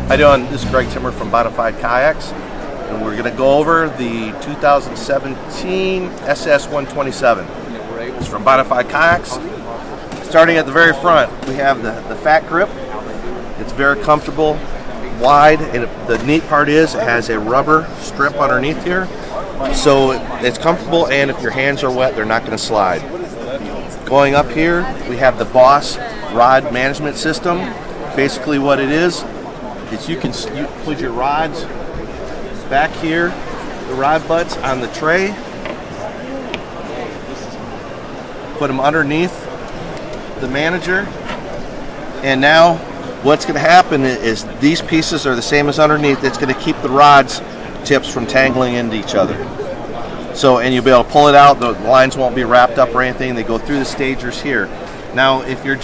How you doing? This is Greg Timmer from Bonafide Kayaks, and we're going to go over the 2017 SS127. It's from Bonafide Kayaks. Starting at the very front, we have the fat grip. It's very comfortable, wide, and the neat part is it has a rubber strip underneath here, so it's comfortable, and if your hands are wet, they're not going to slide. Going up here, we have the Boss rod management system. Basically what it is you put your rods back here, the rod butts on the tray, put them underneath the manager, and now what's going to happen is these pieces are the same as underneath. It's going to keep the rods tips from tangling into each other. So, and you'll be able to pull it out, the lines won't be wrapped up or anything, they go through the stagers here. Now if you're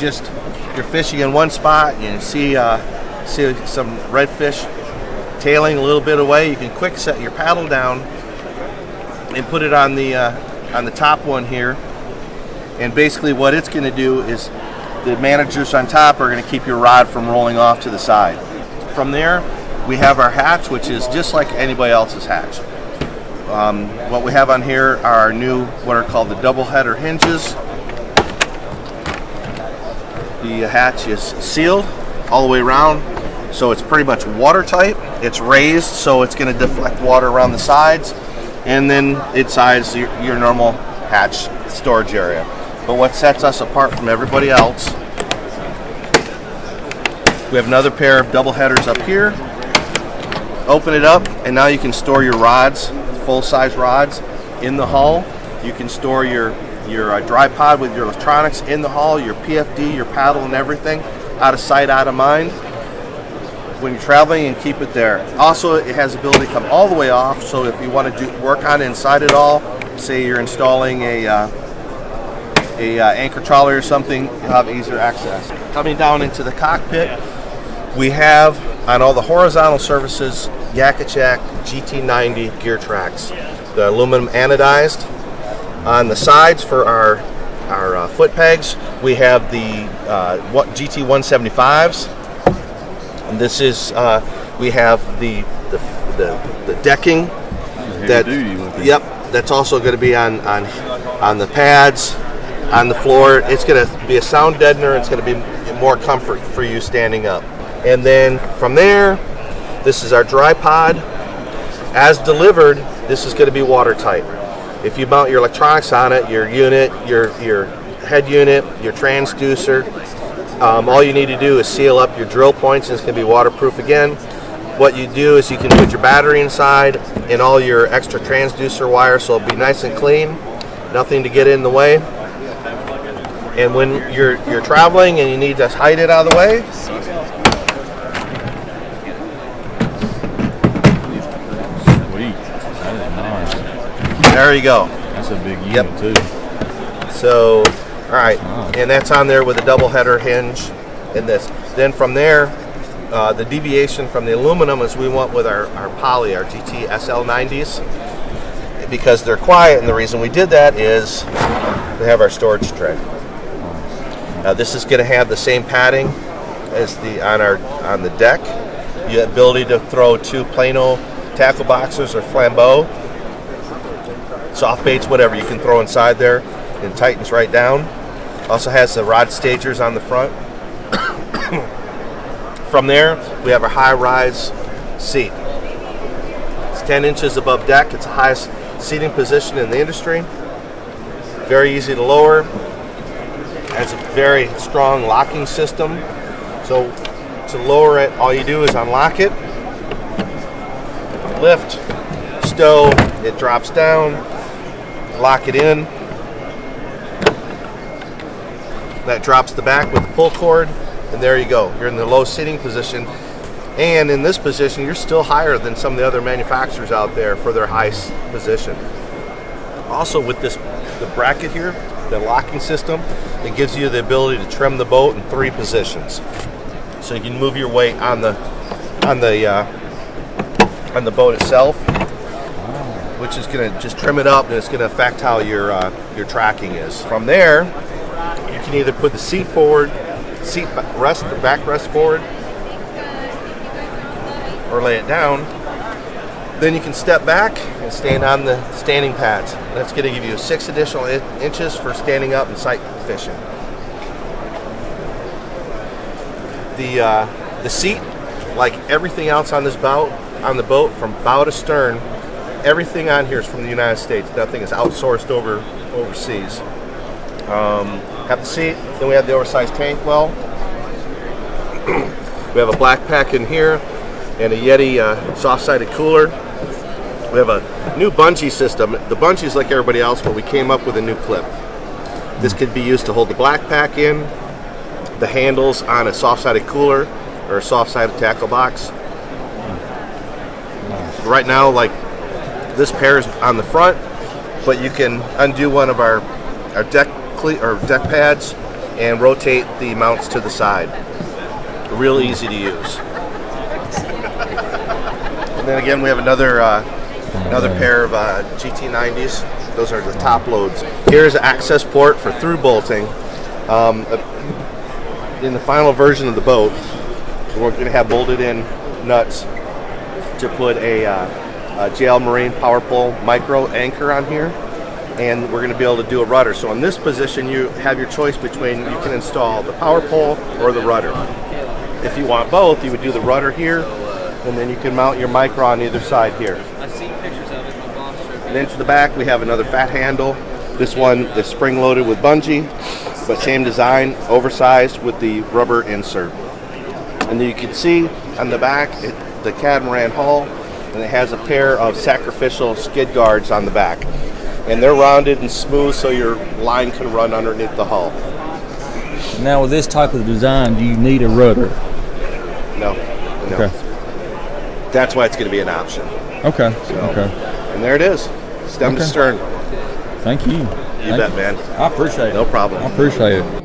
fishing in one spot and you see some redfish tailing a little bit away, you can quick set your paddle down and put it on the top one here, and basically what it's going to do is the managers on top are going to keep your rod from rolling off to the side. From there we have our hatch, which is just like anybody else's hatch. What we have on here are our new, what are called the double header hinges. The hatch is sealed all the way around, so it's pretty much watertight. It's raised, so it's going to deflect water around the sides, and then inside your normal hatch storage area. But what sets us apart from everybody else, we have another pair of double headers up here. Open it up, and now you can store your rods, full-size rods, in the hull. You can store your dry pod with your electronics in the hull, your PFD, your paddle, and everything, out of sight, out of mind, when you're traveling, and keep it there. Also, it has the ability to come all the way off, so if you want to work on it inside it all, say you're installing a anchor trolley or something, you'll have easier access. Coming down into the cockpit, we have on all the horizontal surfaces Yakachak GT90 gear tracks, the aluminum anodized. On the sides for our foot pegs, we have the GT175s. And this is we have the decking that's also going to be on the pads, on the floor. It's going to be a sound deadener. It's going to be more comfort for you standing up. And then from there, this is our dry pod. As delivered, this is going to be watertight. If you mount your electronics on it, your unit, your head unit, your transducer, all you need to do is seal up your drill points, and it's going to be waterproof again. What you do is you can put your battery inside and all your extra transducer wire, so it'll be nice and clean, nothing to get in the way. And when you're traveling and you need to hide it out of the way, sweet, that is nice. There you go. That's a big unit too. So, all right, and that's on there with a double header hinge and this. Then from there, the deviation from the aluminum is we went with our poly, our GT SL90s, because they're quiet, and the reason we did that is we have our storage tray. This is going to have the same padding as on the deck. You have the ability to throw 2 Plano tackle boxers or flambeau, soft baits, whatever you can throw inside there. It tightens right down. Also has the rod stagers on the front. From there, we have a high-rise seat. It's 10 inches above deck. It's the highest seating position in the industry. Very easy to lower. Has a very strong locking system. So to lower it, all you do is unlock it, lift, stow, it drops down, lock it in. That drops the back with the pull cord, and there you go. You're in the low sitting position. And in this position, you're still higher than some of the other manufacturers out there for their high position. Also with the bracket here, the locking system, it gives you the ability to trim the boat in 3 positions. So you can move your weight on the boat itself, which is going to just trim it up, and it's going to affect how your tracking is. From there, you can either put the seat forward, seat rest, the backrest forward, or lay it down. Then you can step back and stand on the standing pads. That's going to give you 6 additional inches for standing up and sight fishing. The seat, like everything else on this boat, from bow to stern, everything on here is from the United States. Nothing is outsourced overseas. Have the seat. Then we have the oversized tank well. We have a black pack in here and a Yeti soft-sided cooler. We have a new bungee system. The bungee is like everybody else, but we came up with a new clip. This could be used to hold the black pack in, the handles on a soft-sided cooler or a soft-sided tackle box. Right now, like this pair is on the front, but you can undo one of our deck pads and rotate the mounts to the side. Real easy to use. And then again, we have another pair of GT90s. Those are the top loads. Here's an access port for through bolting. In the final version of the boat, we're going to have bolted in nuts to put a JL Marine Power Pole micro anchor on here, and we're going to be able to do a rudder. So in this position, you have your choice between, you can install the power pole or the rudder. If you want both, you would do the rudder here, and then you can mount your micro on either side here. I've seen pictures of it. And then to the back, we have another fat handle. This one is spring loaded with bungee, but same design, oversized with the rubber insert. And then you can see on the back the catamaran hull, and it has a pair of sacrificial skid guards on the back. And they're rounded and smooth so your line can run underneath the hull. Now with this type of design, do you need a rudder? No. Okay. That's why it's going to be an option. Okay. So, okay. And there it is, stem to stern. Thank you. You bet, man. I appreciate it. No problem. I appreciate it.